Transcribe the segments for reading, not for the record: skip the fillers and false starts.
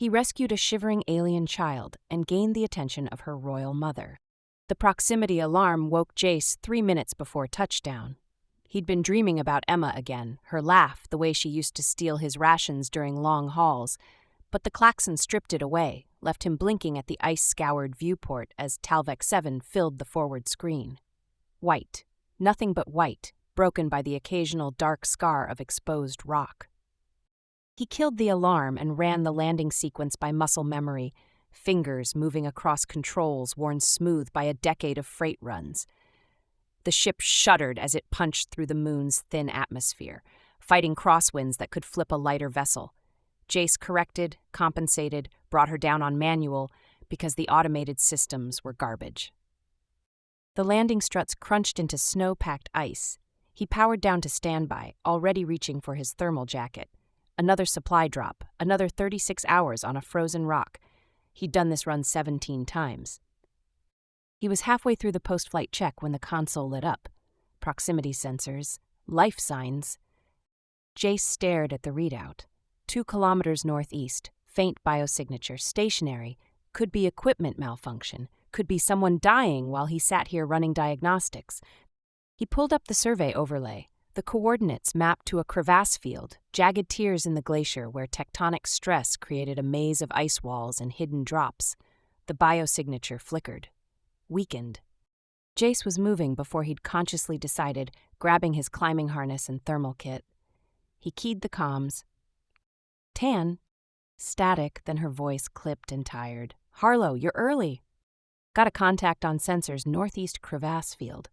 He rescued a shivering alien child and gained the attention of her royal mother. The proximity alarm woke Jace 3 minutes before touchdown. He'd been dreaming about Emma again, her laugh, the way she used to steal his rations during long hauls, but the klaxon stripped it away, left him blinking at the ice-scoured viewport as Talvec 7 filled the forward screen. White, nothing but white, broken by the occasional dark scar of exposed rock. He killed the alarm and ran the landing sequence by muscle memory, fingers moving across controls worn smooth by a decade of freight runs. The ship shuddered as it punched through the moon's thin atmosphere, fighting crosswinds that could flip a lighter vessel. Jace corrected, compensated, brought her down on manual because the automated systems were garbage. The landing struts crunched into snow-packed ice. He powered down to standby, already reaching for his thermal jacket. Another supply drop, another 36 hours on a frozen rock. He'd done this run 17 times. He was halfway through the post-flight check when the console lit up. Proximity sensors, life signs. Jace stared at the readout. 2 kilometers northeast, faint biosignature, stationary, could be equipment malfunction, could be someone dying while he sat here running diagnostics. He pulled up the survey overlay, the coordinates mapped to a crevasse field, jagged tiers in the glacier where tectonic stress created a maze of ice walls and hidden drops. The biosignature flickered, weakened. Jace was moving before he'd consciously decided, grabbing his climbing harness and thermal kit. He keyed the comms. Tan. Static, then her voice clipped and tired. Harlow, you're early. Got a contact on sensors northeast crevasse field.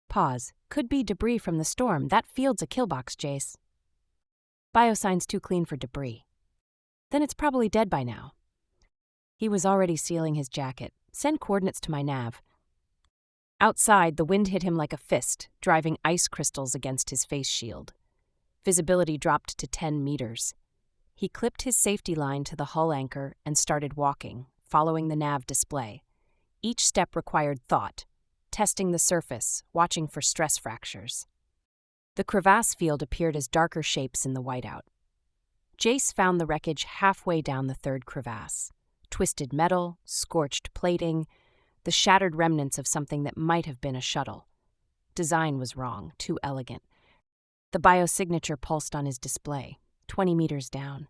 Pause. Could be debris from the storm. That field's a killbox, Jace. Biosign's too clean for debris. Then it's probably dead by now. He was already sealing his jacket. Send coordinates to my nav. Outside, the wind hit him like a fist, driving ice crystals against his face shield. Visibility dropped to 10 meters. He clipped his safety line to the hull anchor and started walking, following the nav display. Each step required thought, testing the surface, watching for stress fractures. The crevasse field appeared as darker shapes in the whiteout. Jace found the wreckage halfway down the 3rd crevasse. Twisted metal, scorched plating, the shattered remnants of something that might have been a shuttle. Design was wrong, too elegant. The biosignature pulsed on his display, 20 meters down.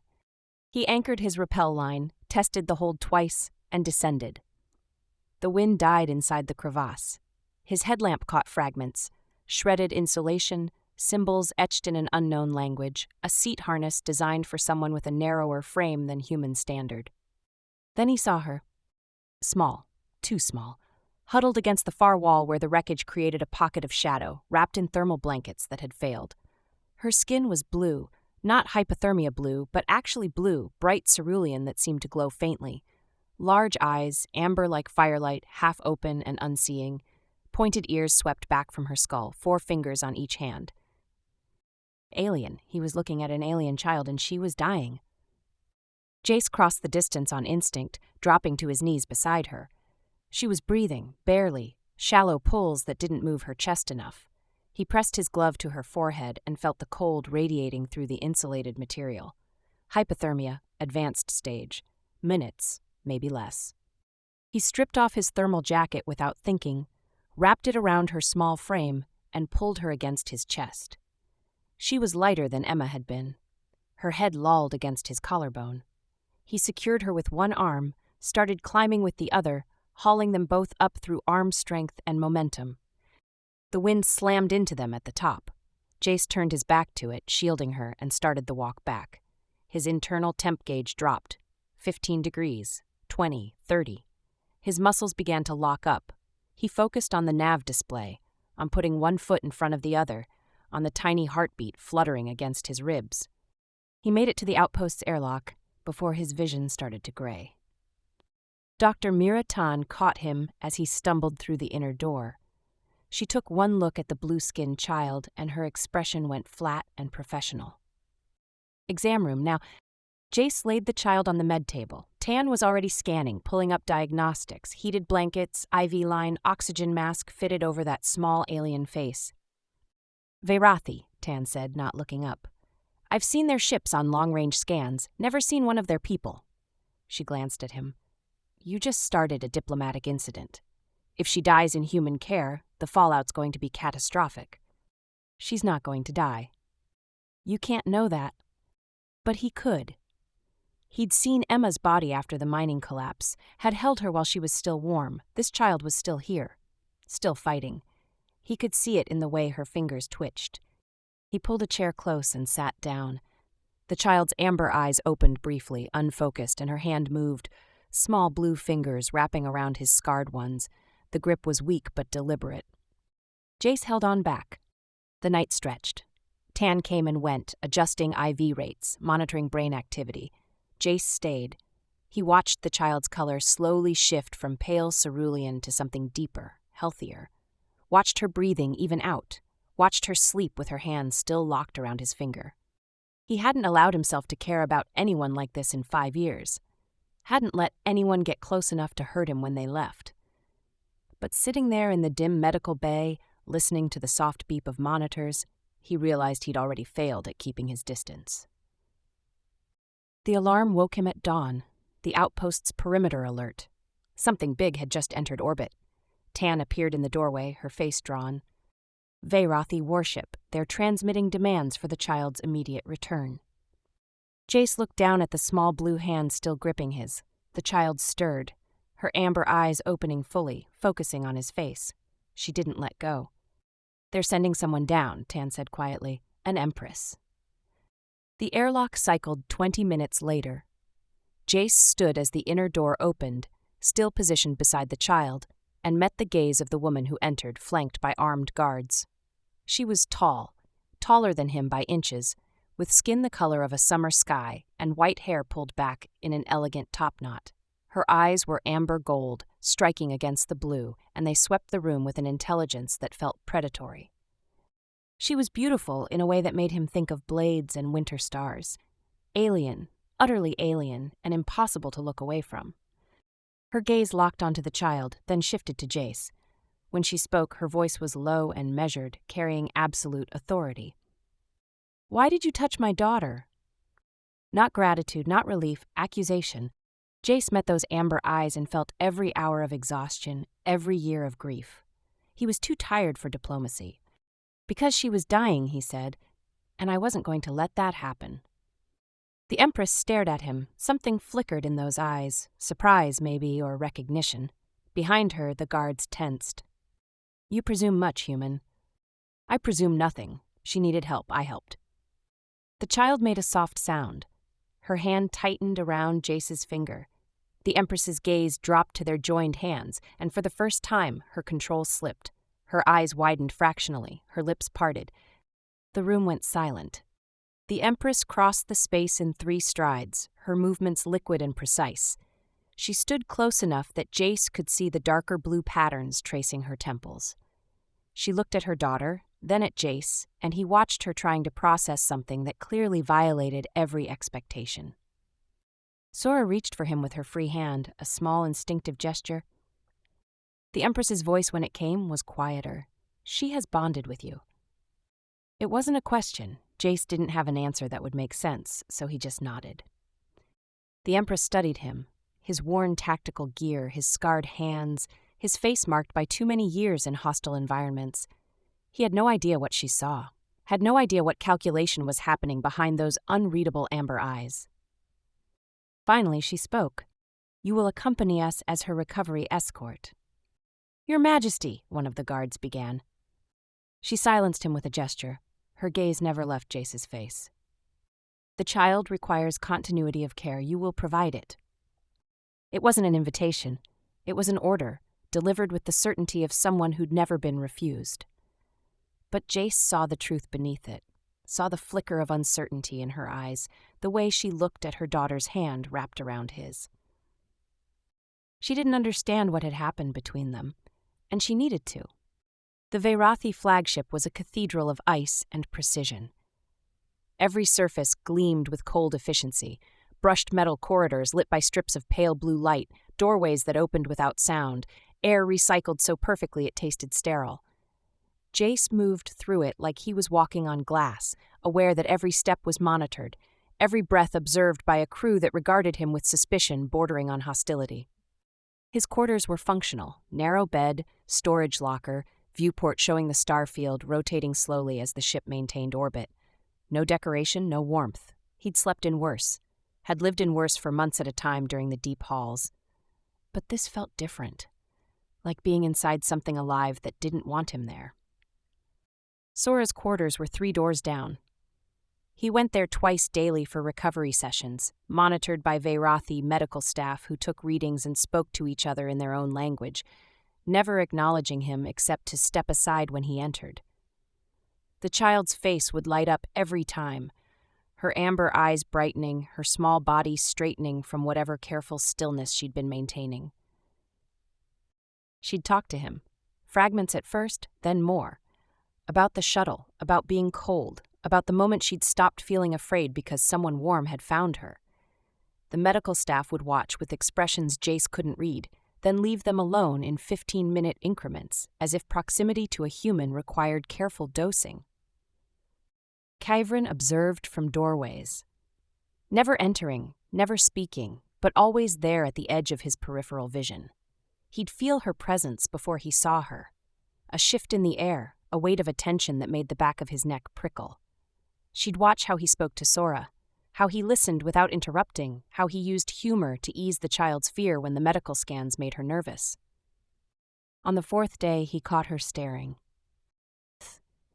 He anchored his rappel line, tested the hold twice, and descended. The wind died inside the crevasse. His headlamp caught fragments, shredded insulation, symbols etched in an unknown language, a seat harness designed for someone with a narrower frame than human standard. Then he saw her. Small, too small, huddled against the far wall where the wreckage created a pocket of shadow, wrapped in thermal blankets that had failed. Her skin was blue, not hypothermia blue, but actually blue, bright cerulean that seemed to glow faintly. Large eyes, amber like firelight, half open and unseeing. Pointed ears swept back from her skull, 4 fingers on each hand. Alien. He was looking at an alien child and she was dying. Jace crossed the distance on instinct, dropping to his knees beside her. She was breathing, barely, shallow pulls that didn't move her chest enough. He pressed his glove to her forehead and felt the cold radiating through the insulated material. Hypothermia, advanced stage. Minutes, maybe less. He stripped off his thermal jacket without thinking, wrapped it around her small frame, and pulled her against his chest. She was lighter than Emma had been. Her head lolled against his collarbone. He secured her with one arm, started climbing with the other, hauling them both up through arm strength and momentum. The wind slammed into them at the top. Jace turned his back to it, shielding her, and started the walk back. His internal temp gauge dropped. 15 degrees, 20, 30. His muscles began to lock up. He focused on the nav display, on putting one foot in front of the other, on the tiny heartbeat fluttering against his ribs. He made it to the outpost's airlock before his vision started to gray. Dr. Mira Tan caught him as he stumbled through the inner door. She took one look at the blue-skinned child, and her expression went flat and professional. Exam room. Now, Jace laid the child on the med table. Tan was already scanning, pulling up diagnostics, heated blankets, IV line, oxygen mask fitted over that small alien face. Veirathi, Tan said, not looking up. I've seen their ships on long-range scans, never seen one of their people. She glanced at him. You just started a diplomatic incident. If she dies in human care, the fallout's going to be catastrophic. She's not going to die. You can't know that. But he could. He'd seen Emma's body after the mining collapse, had held her while she was still warm. This child was still here, still fighting. He could see it in the way her fingers twitched. He pulled a chair close and sat down. The child's amber eyes opened briefly, unfocused, and her hand moved, small blue fingers wrapping around his scarred ones. The grip was weak but deliberate. Jace held on back. The night stretched. Tan came and went, adjusting IV rates, monitoring brain activity. Jace stayed. He watched the child's color slowly shift from pale cerulean to something deeper, healthier. Watched her breathing even out. Watched her sleep with her hands still locked around his finger. He hadn't allowed himself to care about anyone like this in 5 years. Hadn't let anyone get close enough to hurt him when they left. But sitting there in the dim medical bay, listening to the soft beep of monitors, he realized he'd already failed at keeping his distance. The alarm woke him at dawn, the outpost's perimeter alert. Something big had just entered orbit. Tan appeared in the doorway, her face drawn. Veyrothi warship, they're transmitting demands for the child's immediate return. Jace looked down at the small blue hand still gripping his. The child stirred, her amber eyes opening fully, focusing on his face. She didn't let go. They're sending someone down, Tan said quietly. An Empress. The airlock cycled 20 minutes later. Jace stood as the inner door opened, still positioned beside the child, and met the gaze of the woman who entered, flanked by armed guards. She was tall, taller than him by inches, with skin the color of a summer sky and white hair pulled back in an elegant topknot. Her eyes were amber gold, striking against the blue, and they swept the room with an intelligence that felt predatory. She was beautiful in a way that made him think of blades and winter stars. Alien, utterly alien, and impossible to look away from. Her gaze locked onto the child, then shifted to Jace. When she spoke, her voice was low and measured, carrying absolute authority. Why did you touch my daughter? Not gratitude, not relief, accusation. Jace met those amber eyes and felt every hour of exhaustion, every year of grief. He was too tired for diplomacy. Because she was dying, he said, and I wasn't going to let that happen. The Empress stared at him. Something flickered in those eyes, surprise maybe, or recognition. Behind her, the guards tensed. You presume much, human. I presume nothing. She needed help, I helped. The child made a soft sound. Her hand tightened around Jace's finger. The Empress's gaze dropped to their joined hands, and for the first time, her control slipped. Her eyes widened fractionally, her lips parted. The room went silent. The Empress crossed the space in 3 strides, her movements liquid and precise. She stood close enough that Jace could see the darker blue patterns tracing her temples. She looked at her daughter, then at Jace, and he watched her trying to process something that clearly violated every expectation. Sora reached for him with her free hand, a small instinctive gesture. The Empress's voice when it came was quieter. She has bonded with you. It wasn't a question. Jace didn't have an answer that would make sense, so he just nodded. The Empress studied him, his worn tactical gear, his scarred hands, his face marked by too many years in hostile environments. He had no idea what she saw, had no idea what calculation was happening behind those unreadable amber eyes. Finally, she spoke. You will accompany us as her recovery escort. Your Majesty, one of the guards began. She silenced him with a gesture. Her gaze never left Jace's face. The child requires continuity of care. You will provide it. It wasn't an invitation. It was an order, delivered with the certainty of someone who'd never been refused. But Jace saw the truth beneath it, saw the flicker of uncertainty in her eyes, the way she looked at her daughter's hand wrapped around his. She didn't understand what had happened between them, and she needed to. The Veyrothi flagship was a cathedral of ice and precision. Every surface gleamed with cold efficiency, brushed metal corridors lit by strips of pale blue light, doorways that opened without sound, air recycled so perfectly it tasted sterile. Jace moved through it like he was walking on glass, aware that every step was monitored, every breath observed by a crew that regarded him with suspicion bordering on hostility. His quarters were functional: narrow bed, storage locker, viewport showing the star field rotating slowly as the ship maintained orbit. No decoration, no warmth. He'd slept in worse, had lived in worse for months at a time during the deep halls. But this felt different, like being inside something alive that didn't want him there. Sora's quarters were 3 doors down. He went there twice daily for recovery sessions, monitored by Veirathi medical staff who took readings and spoke to each other in their own language, never acknowledging him except to step aside when he entered. The child's face would light up every time, her amber eyes brightening, her small body straightening from whatever careful stillness she'd been maintaining. She'd talk to him, fragments at first, then more, about the shuttle, about being cold, about the moment she'd stopped feeling afraid because someone warm had found her. The medical staff would watch with expressions Jace couldn't read, then leave them alone in 15-minute increments, as if proximity to a human required careful dosing. Kyvrin observed from doorways, never entering, never speaking, but always there at the edge of his peripheral vision. He'd feel her presence before he saw her. A shift in the air, a weight of attention that made the back of his neck prickle. She'd watch how he spoke to Sora, how he listened without interrupting, how he used humor to ease the child's fear when the medical scans made her nervous. On the 4th day, he caught her staring.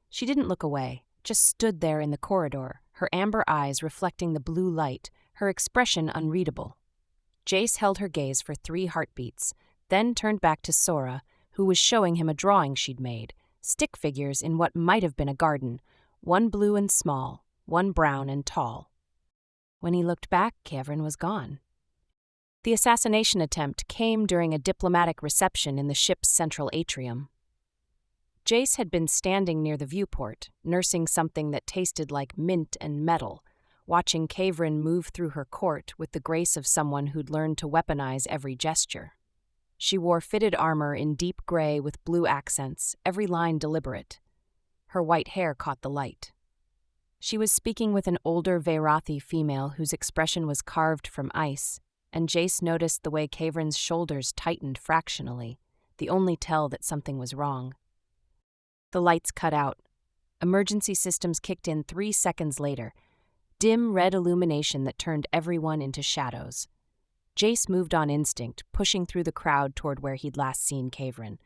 She didn't look away, just stood there in the corridor, her amber eyes reflecting the blue light, her expression unreadable. Jace held her gaze for 3 heartbeats, then turned back to Sora, who was showing him a drawing she'd made, stick figures in what might have been a garden, one blue and small, one brown and tall. When he looked back, Kyvrin was gone. The assassination attempt came during a diplomatic reception in the ship's central atrium. Jace had been standing near the viewport, nursing something that tasted like mint and metal, watching Kyvrin move through her court with the grace of someone who'd learned to weaponize every gesture. She wore fitted armor in deep gray with blue accents, every line deliberate. Her white hair caught the light. She was speaking with an older Veirathi female whose expression was carved from ice, and Jace noticed the way Kyvrin's shoulders tightened fractionally, the only tell that something was wrong. The lights cut out. Emergency systems kicked in 3 seconds later, dim red illumination that turned everyone into shadows. Jace moved on instinct, pushing through the crowd toward where he'd last seen Kyvrin.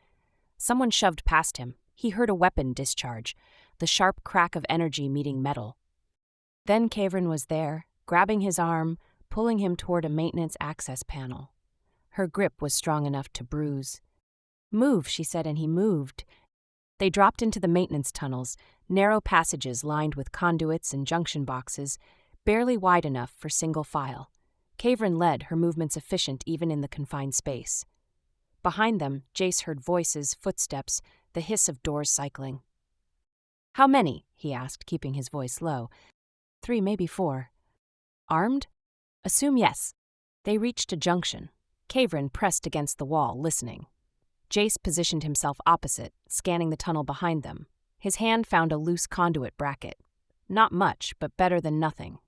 Someone shoved past him. He heard a weapon discharge, the sharp crack of energy meeting metal. Then Kyvrin was there, grabbing his arm, pulling him toward a maintenance access panel. Her grip was strong enough to bruise. "Move," she said, and he moved. They dropped into the maintenance tunnels, narrow passages lined with conduits and junction boxes, barely wide enough for single file. Kyvrin led, her movements efficient even in the confined space. Behind them, Jace heard voices, footsteps, the hiss of doors cycling. "How many?" he asked, keeping his voice low. 3, maybe 4. "Armed?" "Assume yes." They reached a junction. Kyvrin pressed against the wall, listening. Jace positioned himself opposite, scanning the tunnel behind them. His hand found a loose conduit bracket. Not much, but better than nothing.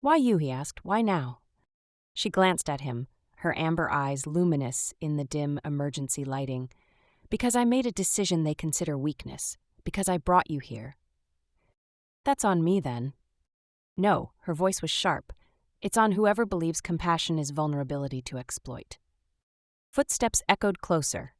"Why you?" he asked. "Why now?" She glanced at him, her amber eyes luminous in the dim emergency lighting. "Because I made a decision they consider weakness. Because I brought you here." "That's on me, then." "No," her voice was sharp. "It's on whoever believes compassion is vulnerability to exploit." Footsteps echoed closer.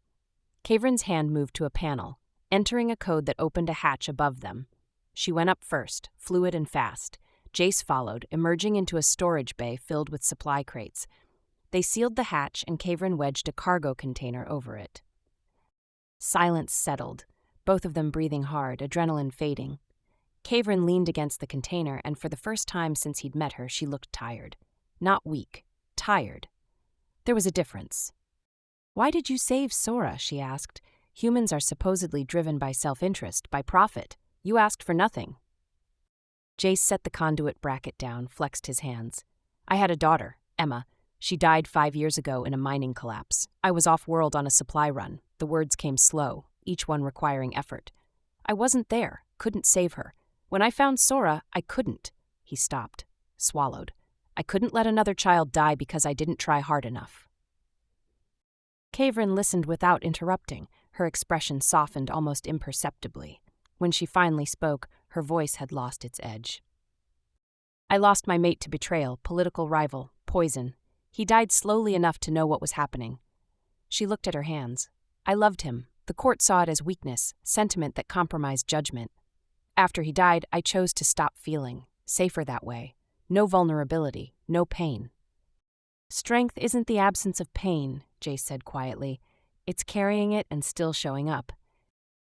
Kyvrin's hand moved to a panel, entering a code that opened a hatch above them. She went up first, fluid and fast. Jace followed, emerging into a storage bay filled with supply crates. They sealed the hatch, and Kyvrin wedged a cargo container over it. Silence settled, both of them breathing hard, adrenaline fading. Kyvrin leaned against the container, and for the first time since he'd met her, she looked tired. Not weak, tired. There was a difference. "Why did you save Sora?" she asked. "Humans are supposedly driven by self-interest, by profit. You asked for nothing." Jace set the conduit bracket down, flexed his hands. "I had a daughter, Emma. She died 5 years ago in a mining collapse. I was off-world on a supply run. The words came slow, each one requiring effort. I wasn't there, couldn't save her. When I found Sora, I couldn't." He stopped, swallowed. I couldn't let another child die because I didn't try hard enough. Kavrin listened without interrupting. Her expression softened almost imperceptibly. When she finally spoke, her voice had lost its edge. I lost my mate to betrayal, political rival, poison. He died slowly enough to know what was happening. She looked at her hands. I loved him. The court saw it as weakness, sentiment that compromised judgment. After he died, I chose to stop feeling. Safer that way. No vulnerability, no pain. Strength isn't the absence of pain, Jace said quietly. It's carrying it and still showing up.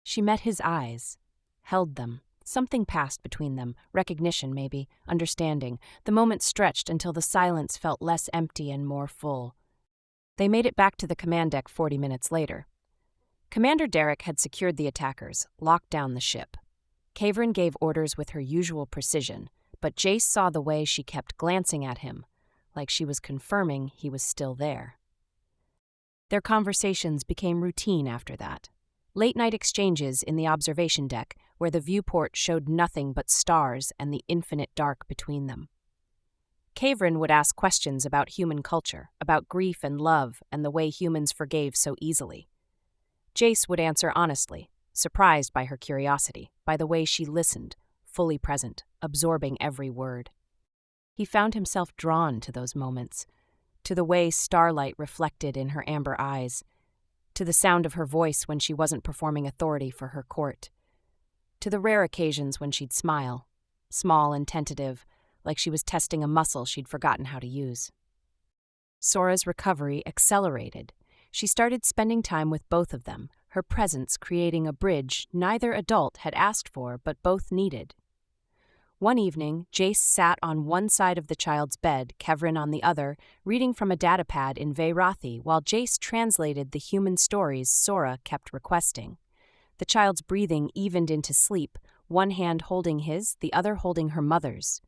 She met his eyes, held them. Something passed between them, recognition maybe, understanding. The moment stretched until the silence felt less empty and more full. They made it back to the command deck 40 minutes later. Commander Derek had secured the attackers, locked down the ship. Kavrin gave orders with her usual precision, but Jace saw the way she kept glancing at him, like she was confirming he was still there. Their conversations became routine after that. Late-night exchanges in the observation deck, where the viewport showed nothing but stars and the infinite dark between them. Kavrin would ask questions about human culture, about grief and love and the way humans forgave so easily. Jace would answer honestly, surprised by her curiosity, by the way she listened, fully present, absorbing every word. He found himself drawn to those moments, to the way starlight reflected in her amber eyes, to the sound of her voice when she wasn't performing authority for her court, to the rare occasions when she'd smile, small and tentative, like she was testing a muscle she'd forgotten how to use. Sora's recovery accelerated. She started spending time with both of them, her presence creating a bridge neither adult had asked for but both needed. One evening, Jace sat on one side of the child's bed, Kavrin on the other, reading from a datapad in Veirathi while Jace translated the human stories Sora kept requesting. The child's breathing evened into sleep, one hand holding his, the other holding her mother's.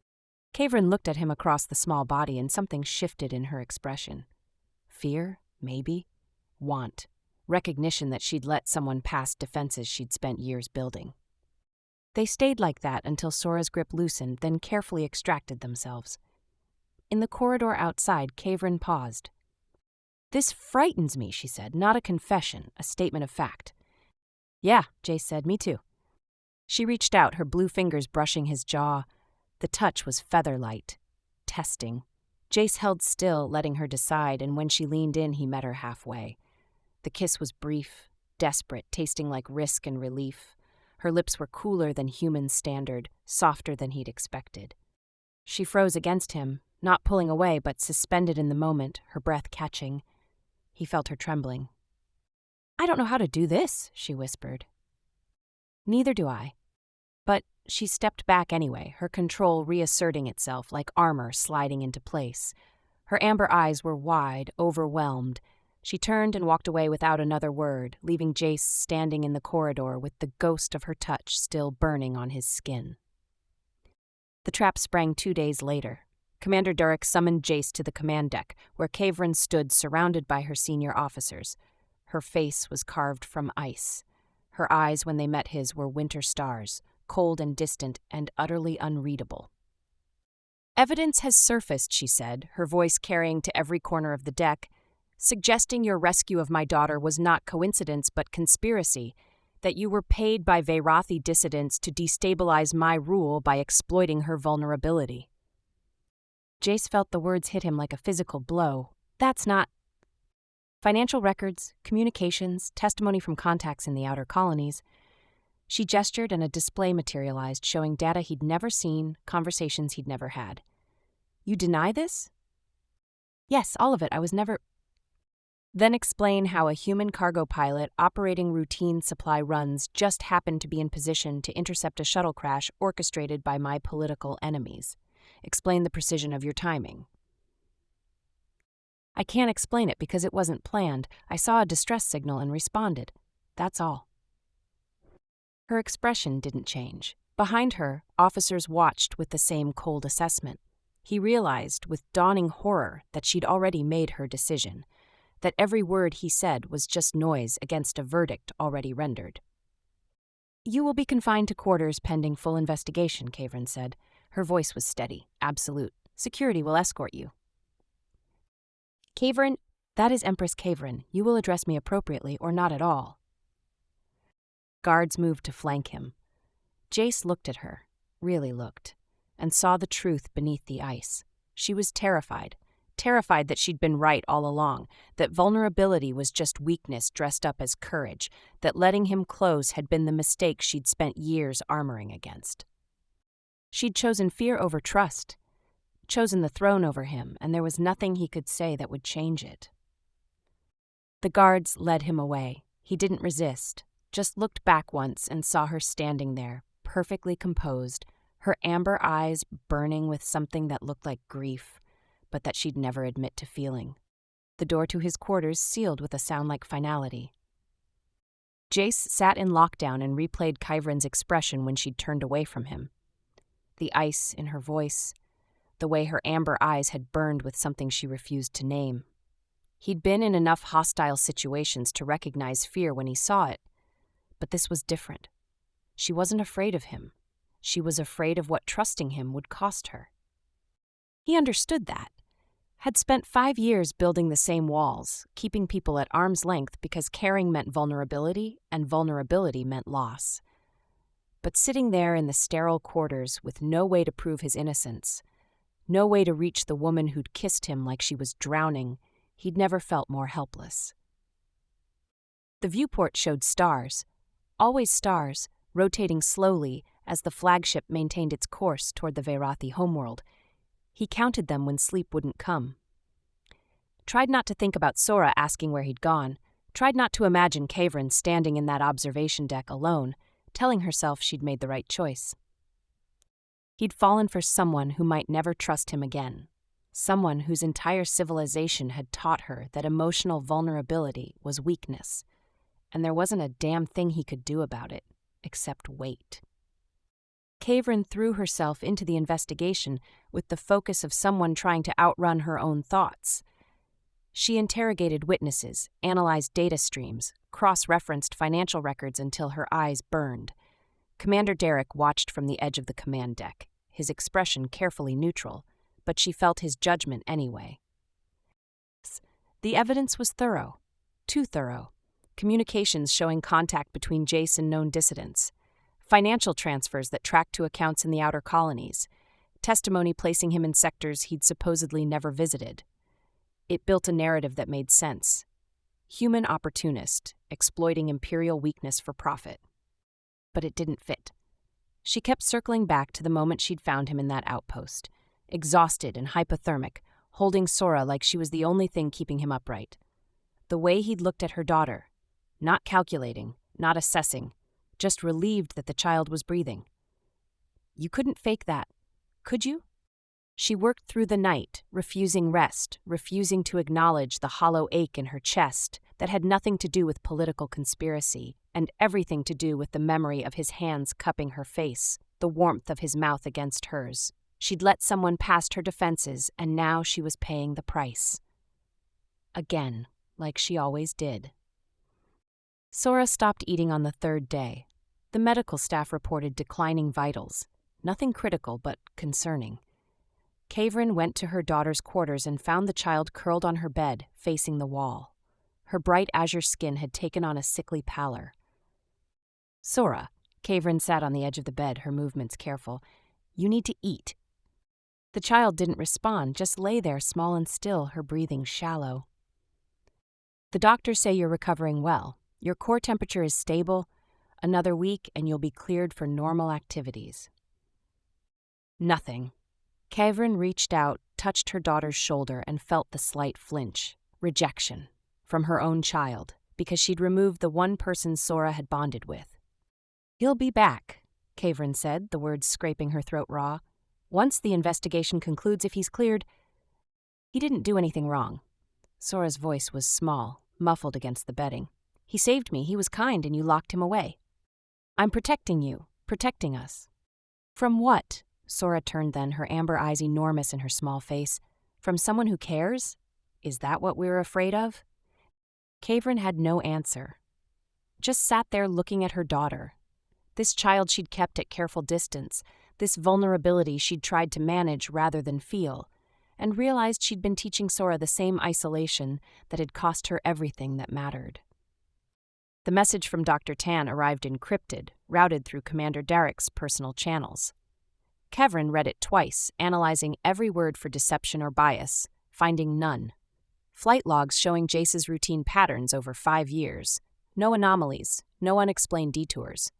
Kavrin looked at him across the small body and something shifted in her expression. Fear, maybe. Want. Recognition that she'd let someone past defenses she'd spent years building. They stayed like that until Sora's grip loosened, then carefully extracted themselves. In the corridor outside, Kavrin paused. "This frightens me," she said, not a confession, a statement of fact. "Yeah," Jace said, "me too." She reached out, her blue fingers brushing his jaw. The touch was feather-light. Testing. Jace held still, letting her decide, and when she leaned in, he met her halfway. The kiss was brief, desperate, tasting like risk and relief. Her lips were cooler than human standard, softer than he'd expected. She froze against him, not pulling away but suspended in the moment, her breath catching. He felt her trembling. "I don't know how to do this," she whispered. "Neither do I." But she stepped back anyway, her control reasserting itself like armor sliding into place. Her amber eyes were wide, overwhelmed. She turned and walked away without another word, leaving Jace standing in the corridor with the ghost of her touch still burning on his skin. The trap sprang 2 days later. Commander Durek summoned Jace to the command deck, where Kavrin stood surrounded by her senior officers. Her face was carved from ice. Her eyes, when they met his, were winter stars, cold and distant and utterly unreadable. "Evidence has surfaced," she said, her voice carrying to every corner of the deck, "suggesting your rescue of my daughter was not coincidence but conspiracy, that you were paid by Veirathi dissidents to destabilize my rule by exploiting her vulnerability." Jace felt the words hit him like a physical blow. "That's not—" "Financial records, communications, testimony from contacts in the outer colonies." She gestured and a display materialized showing data he'd never seen, conversations he'd never had. "You deny this?" "Yes, all of it. I was never—" Then explain how a human cargo pilot operating routine supply runs just happened to be in position to intercept a shuttle crash orchestrated by my political enemies. Explain the precision of your timing. "I can't explain it because it wasn't planned. I saw a distress signal and responded. That's all." Her expression didn't change. Behind her, officers watched with the same cold assessment. He realized with dawning horror that she'd already made her decision, that every word he said was just noise against a verdict already rendered. "You will be confined to quarters pending full investigation," Kavrin said. Her voice was steady, absolute. Security will escort you. Caverin, that is Empress Caverin. You will address me appropriately or not at all. Guards moved to flank him. Jace looked at her, really looked, and saw the truth beneath the ice. She was terrified that she'd been right all along, that vulnerability was just weakness dressed up as courage, that letting him close had been the mistake she'd spent years armoring against. She'd chosen fear over trust, chosen the throne over him, and there was nothing he could say that would change it. The guards led him away. He didn't resist, just looked back once and saw her standing there, perfectly composed, her amber eyes burning with something that looked like grief, but that she'd never admit to feeling. The door to his quarters sealed with a sound like finality. Jace sat in lockdown and replayed Kyvrin's expression when she'd turned away from him. The ice in her voice, the way her amber eyes had burned with something she refused to name. He'd been in enough hostile situations to recognize fear when he saw it, but this was different. She wasn't afraid of him. She was afraid of what trusting him would cost her. He understood that. Had spent 5 years building the same walls, keeping people at arm's length because caring meant vulnerability, and vulnerability meant loss. But sitting there in the sterile quarters with no way to prove his innocence, no way to reach the woman who'd kissed him like she was drowning, he'd never felt more helpless. The viewport showed stars, always stars, rotating slowly as the flagship maintained its course toward the Veirathi homeworld. He counted them when sleep wouldn't come. Tried not to think about Sora asking where he'd gone, tried not to imagine Caverin standing in that observation deck alone, telling herself she'd made the right choice. He'd fallen for someone who might never trust him again, someone whose entire civilization had taught her that emotional vulnerability was weakness, and there wasn't a damn thing he could do about it, except wait. Caverin threw herself into the investigation with the focus of someone trying to outrun her own thoughts. She interrogated witnesses, analyzed data streams, cross-referenced financial records until her eyes burned. Commander Derek watched from the edge of the command deck, his expression carefully neutral, but she felt his judgment anyway. The evidence was thorough, too thorough. Communications showing contact between Jace and known dissidents, financial transfers that tracked to accounts in the outer colonies, testimony placing him in sectors he'd supposedly never visited. It built a narrative that made sense. Human opportunist, exploiting imperial weakness for profit. But it didn't fit. She kept circling back to the moment she'd found him in that outpost, exhausted and hypothermic, holding Sora like she was the only thing keeping him upright. The way he'd looked at her daughter, not calculating, not assessing, just relieved that the child was breathing. You couldn't fake that, could you? She worked through the night, refusing rest, refusing to acknowledge the hollow ache in her chest that had nothing to do with political conspiracy and everything to do with the memory of his hands cupping her face, the warmth of his mouth against hers. She'd let someone past her defenses, and now she was paying the price. Again, like she always did. Sora stopped eating on the 3rd day. The medical staff reported declining vitals. Nothing critical, but concerning. Caverin went to her daughter's quarters and found the child curled on her bed, facing the wall. Her bright azure skin had taken on a sickly pallor. Sora, Caverin sat on the edge of the bed, her movements careful. You need to eat. The child didn't respond, just lay there small and still, her breathing shallow. The doctors say you're recovering well. Your core temperature is stable. Another week and you'll be cleared for normal activities. Nothing. Caverin reached out, touched her daughter's shoulder, and felt the slight flinch. Rejection. From her own child, because she'd removed the one person Sora had bonded with. He'll be back, Caverin said, the words scraping her throat raw. Once the investigation concludes, if he's cleared. He didn't do anything wrong. Sora's voice was small, muffled against the bedding. He saved me, he was kind, and you locked him away. I'm protecting you, protecting us. From what? Sora turned then, her amber eyes enormous in her small face. From someone who cares? Is that what we're afraid of? Caverin had no answer. Just sat there looking at her daughter. This child she'd kept at careful distance, this vulnerability she'd tried to manage rather than feel, and realized she'd been teaching Sora the same isolation that had cost her everything that mattered. The message from Dr. Tan arrived encrypted, routed through Commander Derek's personal channels. Kevrin read it twice, analyzing every word for deception or bias, finding none. Flight logs showing Jace's routine patterns over 5 years. No anomalies, no unexplained detours.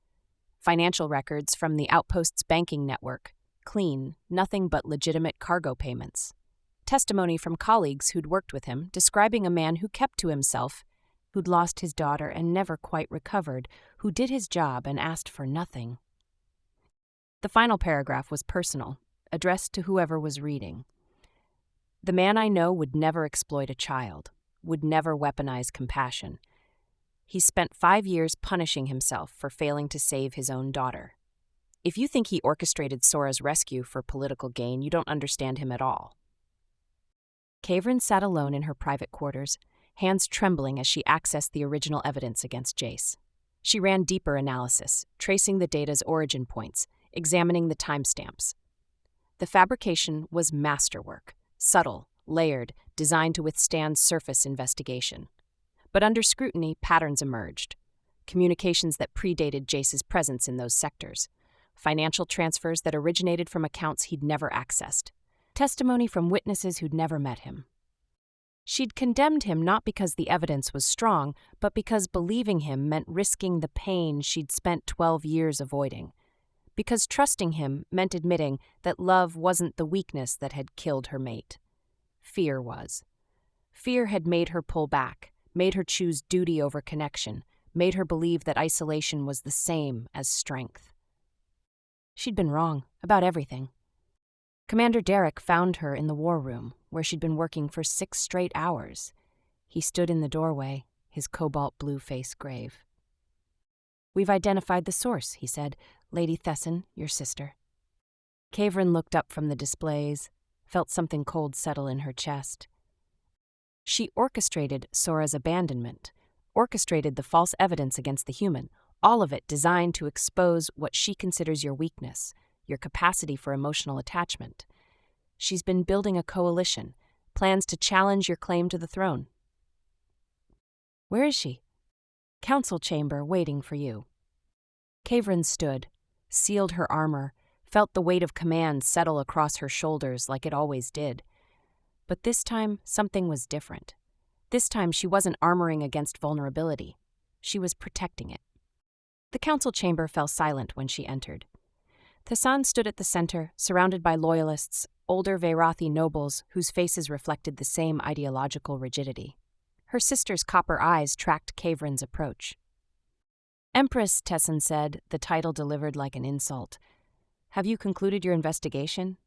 Financial records from the Outposts banking network. Clean, nothing but legitimate cargo payments. Testimony from colleagues who'd worked with him, describing a man who kept to himself, who'd lost his daughter and never quite recovered, who did his job and asked for nothing. The final paragraph was personal, addressed to whoever was reading. The man I know would never exploit a child, would never weaponize compassion. He spent 5 years punishing himself for failing to save his own daughter. If you think he orchestrated Sora's rescue for political gain, you don't understand him at all. Kavrin sat alone in her private quarters, hands trembling as she accessed the original evidence against Jace. She ran deeper analysis, tracing the data's origin points, examining the timestamps. The fabrication was masterwork, subtle, layered, designed to withstand surface investigation. But under scrutiny, patterns emerged. Communications that predated Jace's presence in those sectors. Financial transfers that originated from accounts he'd never accessed. Testimony from witnesses who'd never met him. She'd condemned him not because the evidence was strong, but because believing him meant risking the pain she'd spent 12 years avoiding. Because trusting him meant admitting that love wasn't the weakness that had killed her mate. Fear was. Fear had made her pull back, made her choose duty over connection, made her believe that isolation was the same as strength. She'd been wrong about everything. Commander Derek found her in the war room, where she'd been working for 6 straight hours. He stood in the doorway, his cobalt blue face grave. "We've identified the source," he said. "Lady Thesson, your sister." Kavrin looked up from the displays, felt something cold settle in her chest. She orchestrated Sora's abandonment, orchestrated the false evidence against the human, all of it designed to expose what she considers your weakness, your capacity for emotional attachment. She's been building a coalition, plans to challenge your claim to the throne. "Where is she?" "Council chamber, waiting for you." Kavrin stood, sealed her armor, felt the weight of command settle across her shoulders like it always did. But this time, something was different. This time, she wasn't armoring against vulnerability. She was protecting it. The council chamber fell silent when she entered. Thesson stood at the center, surrounded by loyalists, older Veyrathi nobles whose faces reflected the same ideological rigidity. Her sister's copper eyes tracked Kavrin's approach. "Empress," Tessin said, the title delivered like an insult. "Have you concluded your investigation?"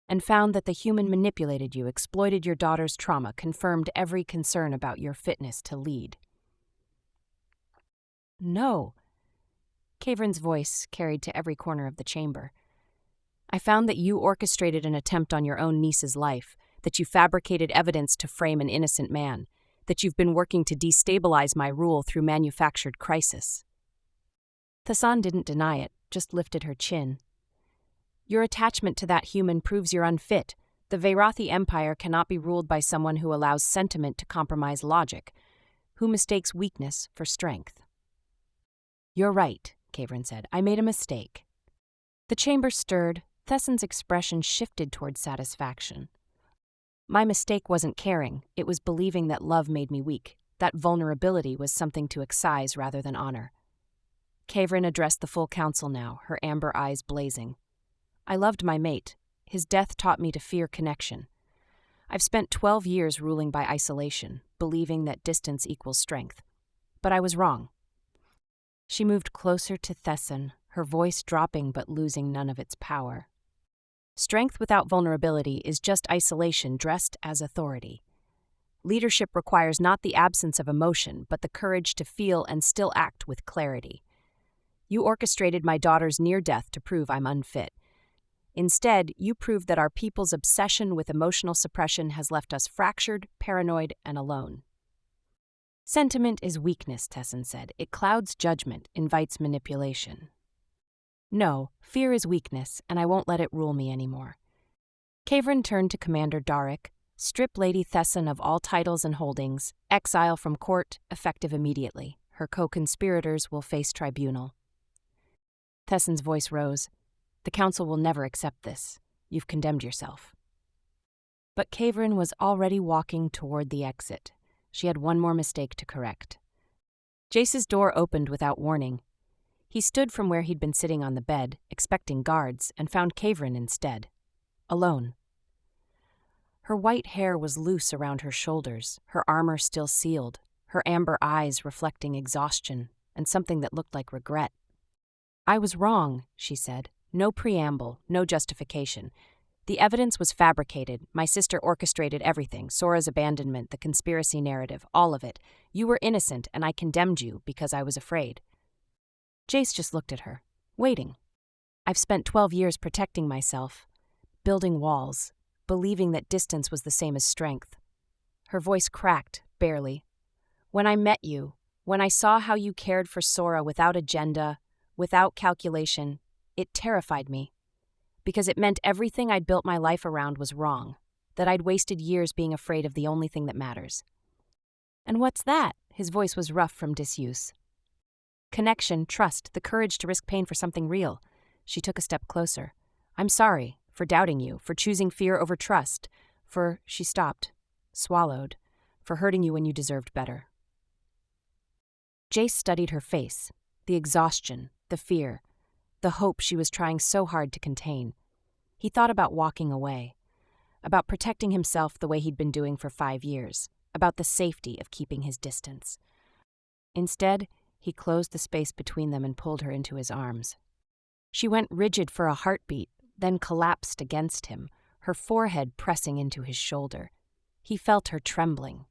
"And found that the human manipulated you, exploited your daughter's trauma, confirmed every concern about your fitness to lead." "No." Kavrin's voice carried to every corner of the chamber. "I found that you orchestrated an attempt on your own niece's life, that you fabricated evidence to frame an innocent man, that you've been working to destabilize my rule through manufactured crisis." Thesson didn't deny it, just lifted her chin. "Your attachment to that human proves you're unfit. The Veyrathi Empire cannot be ruled by someone who allows sentiment to compromise logic, who mistakes weakness for strength." "You're right," Kavrin said. "I made a mistake." The chamber stirred. Thesson's expression shifted toward satisfaction. "My mistake wasn't caring. It was believing that love made me weak, that vulnerability was something to excise rather than honor." Kavrin addressed the full council now, her amber eyes blazing. "I loved my mate. His death taught me to fear connection. I've spent 12 years ruling by isolation, believing that distance equals strength. But I was wrong." She moved closer to Thesson, her voice dropping but losing none of its power. "Strength without vulnerability is just isolation dressed as authority. Leadership requires not the absence of emotion, but the courage to feel and still act with clarity. You orchestrated my daughter's near death to prove I'm unfit. Instead, you proved that our people's obsession with emotional suppression has left us fractured, paranoid, and alone." "Sentiment is weakness," Tessin said. "It clouds judgment, invites manipulation." No, fear is weakness, and I won't let it rule me anymore. Kavrin turned to Commander Darik. Strip Lady Thesson of all titles and holdings. Exile from court, effective immediately. Her co-conspirators will face tribunal. Thesson's voice rose. The council will never accept this. You've condemned yourself. But Kavrin was already walking toward the exit. She had one more mistake to correct. Jace's door opened without warning. He stood from where he'd been sitting on the bed, expecting guards, and found Kavrin instead. Alone. Her white hair was loose around her shoulders, her armor still sealed, her amber eyes reflecting exhaustion and something that looked like regret. I was wrong, she said. No preamble, no justification. The evidence was fabricated. My sister orchestrated everything, Sora's abandonment, the conspiracy narrative, all of it. You were innocent, and I condemned you because I was afraid. Jace just looked at her, waiting. I've spent 12 years protecting myself, building walls, believing that distance was the same as strength. Her voice cracked, barely. When I met you, when I saw how you cared for Sora without agenda, without calculation, it terrified me. Because it meant everything I'd built my life around was wrong, that I'd wasted years being afraid of the only thing that matters. And what's that? His voice was rough from disuse. Connection, trust, the courage to risk pain for something real. She took a step closer. I'm sorry for doubting you, for choosing fear over trust, she stopped, swallowed, for hurting you when you deserved better. Jace studied her face, the exhaustion, the fear, the hope she was trying so hard to contain. He thought about walking away, about protecting himself the way he'd been doing for 5 years, about the safety of keeping his distance. Instead, he closed the space between them and pulled her into his arms. She went rigid for a heartbeat, then collapsed against him, her forehead pressing into his shoulder. He felt her trembling,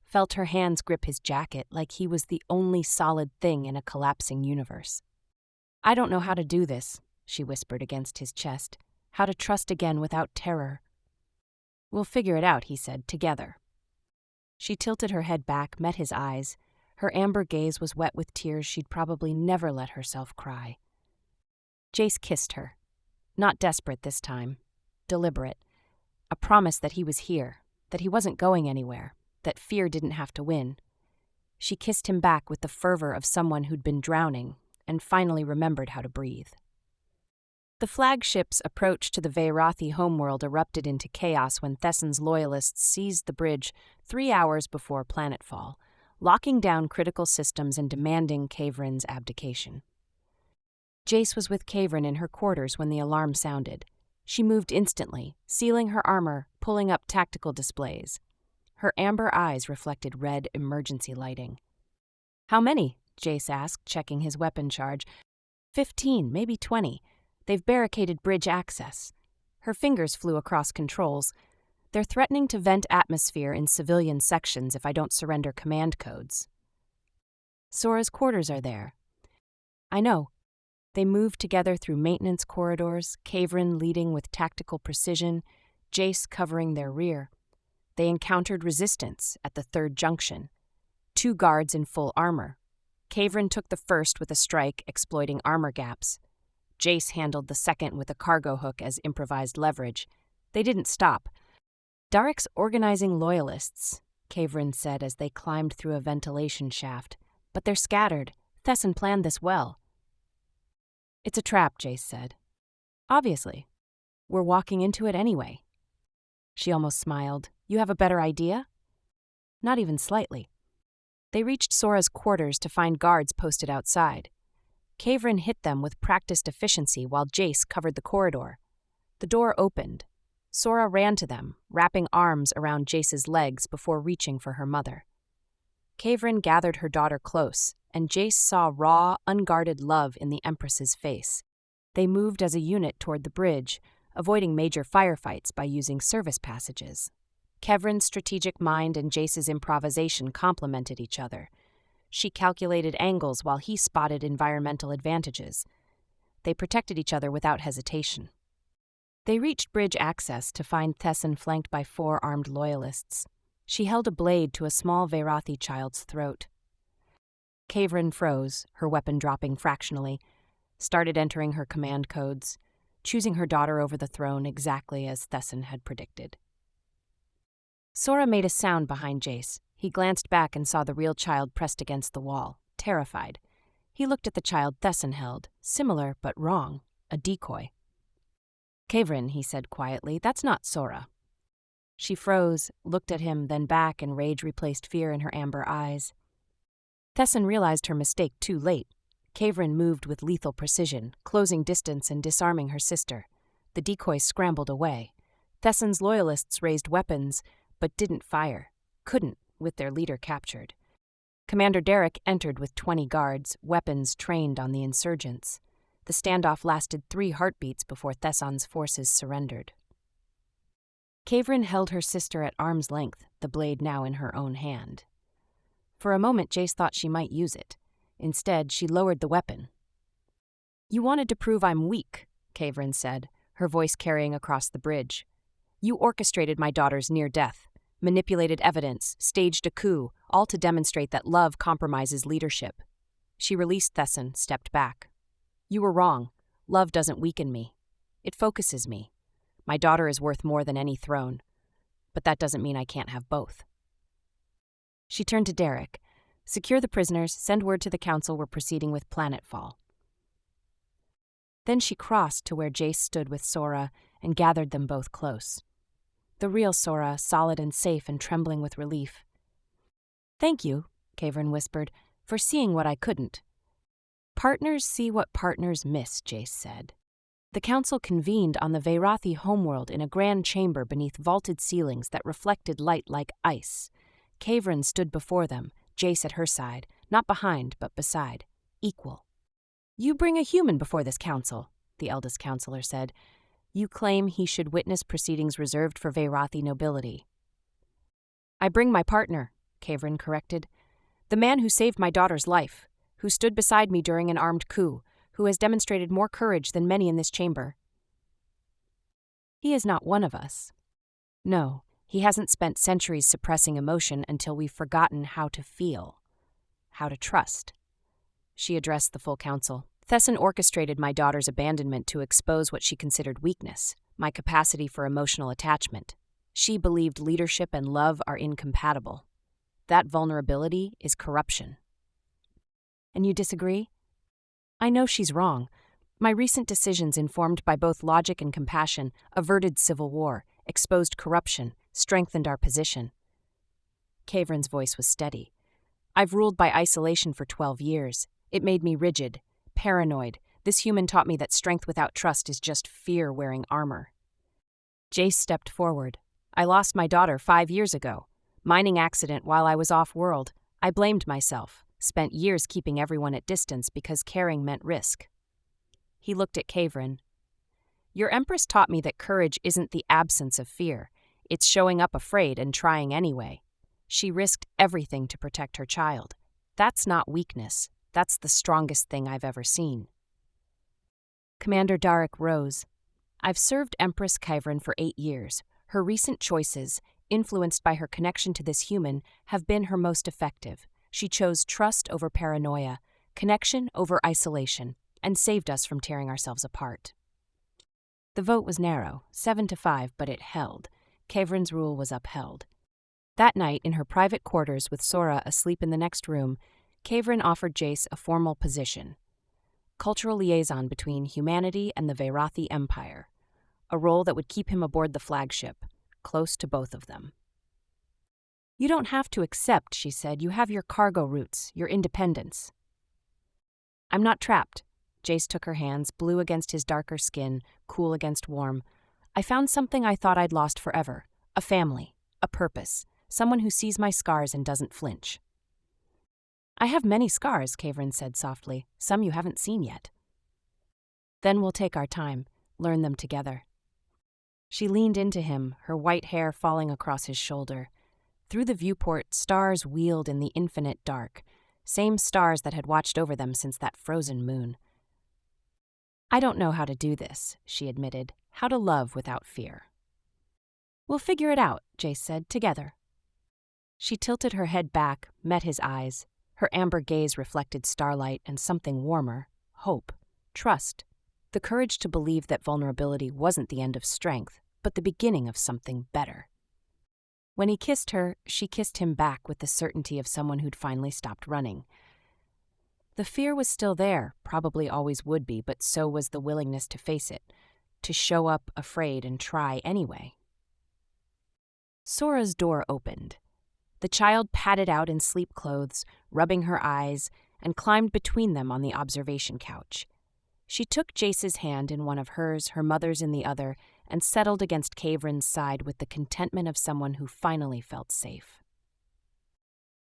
felt her hands grip his jacket like he was the only solid thing in a collapsing universe. I don't know how to do this, she whispered against his chest, how to trust again without terror. We'll figure it out, he said, together. She tilted her head back, met his eyes. Her amber gaze was wet with tears she'd probably never let herself cry. Jace kissed her. Not desperate this time. Deliberate. A promise that he was here, that he wasn't going anywhere, that fear didn't have to win. She kissed him back with the fervor of someone who'd been drowning and finally remembered how to breathe. The flagship's approach to the Veyrathi homeworld erupted into chaos when Thesson's loyalists seized the bridge 3 hours before planetfall, locking down critical systems and demanding Kavrin's abdication. Jace was with Kavrin in her quarters when the alarm sounded. She moved instantly, sealing her armor, pulling up tactical displays. Her amber eyes reflected red emergency lighting. How many? Jace asked, checking his weapon charge. 15, maybe 20. They've barricaded bridge access. Her fingers flew across controls. They're threatening to vent atmosphere in civilian sections if I don't surrender command codes. Sora's quarters are there. I know. They moved together through maintenance corridors, Kavrin leading with tactical precision, Jace covering their rear. They encountered resistance at the third junction. 2 guards in full armor. Kavrin took the first with a strike, exploiting armor gaps. Jace handled the second with a cargo hook as improvised leverage. They didn't stop. Darik's organizing loyalists, Kavrin said as they climbed through a ventilation shaft. But they're scattered. Thesson planned this well. It's a trap, Jace said. Obviously. We're walking into it anyway. She almost smiled. You have a better idea? Not even slightly. They reached Sora's quarters to find guards posted outside. Kavrin hit them with practiced efficiency while Jace covered the corridor. The door opened. Sora ran to them, wrapping arms around Jace's legs before reaching for her mother. Kavrin gathered her daughter close, and Jace saw raw, unguarded love in the Empress's face. They moved as a unit toward the bridge, avoiding major firefights by using service passages. Kavrin's strategic mind and Jace's improvisation complemented each other. She calculated angles while he spotted environmental advantages. They protected each other without hesitation. They reached bridge access to find Thesson flanked by 4 armed loyalists. She held a blade to a small Veyrathi child's throat. Kavrin froze, her weapon dropping fractionally. started entering her command codes, choosing her daughter over the throne exactly as Thesson had predicted. Sora made a sound behind Jace. He glanced back and saw the real child pressed against the wall, terrified. He looked at the child Thesson held, similar but wrong, a decoy. "Kavrin," he said quietly, "that's not Sora." She froze, looked at him, then back, and rage replaced fear in her amber eyes. Thesson realized her mistake too late. Kavrin moved with lethal precision, closing distance and disarming her sister. The decoys scrambled away. Thesson's loyalists raised weapons, but didn't fire. Couldn't, with their leader captured. Commander Derek entered with 20 guards, weapons trained on the insurgents. The standoff lasted 3 heartbeats before Thesson's forces surrendered. Kavrin held her sister at arm's length, the blade now in her own hand. For a moment, Jace thought she might use it. Instead, she lowered the weapon. "You wanted to prove I'm weak," Kavrin said, her voice carrying across the bridge. "You orchestrated my daughter's near death, manipulated evidence, staged a coup, all to demonstrate that love compromises leadership." She released Thesson, stepped back. "You were wrong. Love doesn't weaken me. It focuses me. My daughter is worth more than any throne. But that doesn't mean I can't have both." She turned to Derek. "Secure the prisoners, send word to the council we're proceeding with planetfall." Then she crossed to where Jace stood with Sora and gathered them both close. The real Sora, solid and safe and trembling with relief. "Thank you," Kavrin whispered, "for seeing what I couldn't." "Partners see what partners miss," Jace said. The council convened on the Veirathi homeworld in a grand chamber beneath vaulted ceilings that reflected light like ice. Kavrin stood before them, Jace at her side, not behind but beside, equal. "You bring a human before this council," the eldest counselor said. "You claim he should witness proceedings reserved for Veirathi nobility." "I bring my partner," Kavrin corrected. "The man who saved my daughter's life, who stood beside me during an armed coup, who has demonstrated more courage than many in this chamber." "He is not one of us. No, he hasn't spent centuries suppressing emotion until we've forgotten how to feel, how to trust." She addressed the full council. "Thesson orchestrated my daughter's abandonment to expose what she considered weakness, my capacity for emotional attachment. She believed leadership and love are incompatible. That vulnerability is corruption." "And you disagree?" "I know she's wrong. My recent decisions, informed by both logic and compassion, averted civil war, exposed corruption, strengthened our position." Kavrin's voice was steady. "I've ruled by isolation for 12 years. It made me rigid, paranoid. This human taught me that strength without trust is just fear wearing armor." Jace stepped forward. "I lost my daughter 5 years ago. Mining accident while I was off-world. I blamed myself. Spent years keeping everyone at distance because caring meant risk." He looked at Kavrin. "Your Empress taught me that courage isn't the absence of fear. It's showing up afraid and trying anyway. She risked everything to protect her child. That's not weakness. That's the strongest thing I've ever seen." Commander Darek rose. "I've served Empress Kavrin for 8 years. Her recent choices, influenced by her connection to this human, have been her most effective. She chose trust over paranoia, connection over isolation, and saved us from tearing ourselves apart." The vote was narrow, 7-5, but it held. Kavrin's rule was upheld. That night, in her private quarters with Sora asleep in the next room, Kavrin offered Jace a formal position. Cultural liaison between humanity and the Veirathi Empire. A role that would keep him aboard the flagship, close to both of them. "You don't have to accept," she said. "You have your cargo routes, your independence." "I'm not trapped." Jace took her hands, blue against his darker skin, cool against warm. "I found something I thought I'd lost forever. A family, a purpose, someone who sees my scars and doesn't flinch." "I have many scars," Kavrin said softly, "some you haven't seen yet." "Then we'll take our time, learn them together." She leaned into him, her white hair falling across his shoulder. Through the viewport, stars wheeled in the infinite dark, same stars that had watched over them since that frozen moon. "I don't know how to do this," she admitted, "how to love without fear." "We'll figure it out," Jace said, "together." She tilted her head back, met his eyes. Her amber gaze reflected starlight and something warmer, hope, trust, the courage to believe that vulnerability wasn't the end of strength, but the beginning of something better. When he kissed her, she kissed him back with the certainty of someone who'd finally stopped running. The fear was still there, probably always would be, but so was the willingness to face it, to show up afraid and try anyway. Sora's door opened. The child padded out in sleep clothes, rubbing her eyes, and climbed between them on the observation couch. She took Jace's hand in one of hers, her mother's in the other, and settled against Kavrin's side with the contentment of someone who finally felt safe.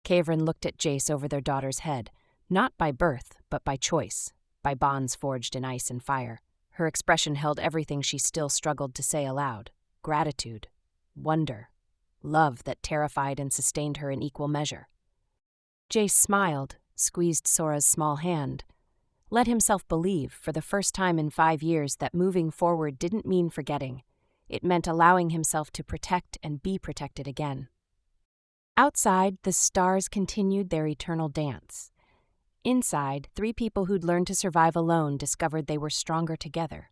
Kavrin looked at Jace over their daughter's head, not by birth, but by choice, by bonds forged in ice and fire. Her expression held everything she still struggled to say aloud: gratitude, wonder, love that terrified and sustained her in equal measure. Jace smiled, squeezed Sora's small hand, let himself believe, for the first time in 5 years, that moving forward didn't mean forgetting. It meant allowing himself to protect and be protected again. Outside, the stars continued their eternal dance. Inside, 3 people who'd learned to survive alone discovered they were stronger together.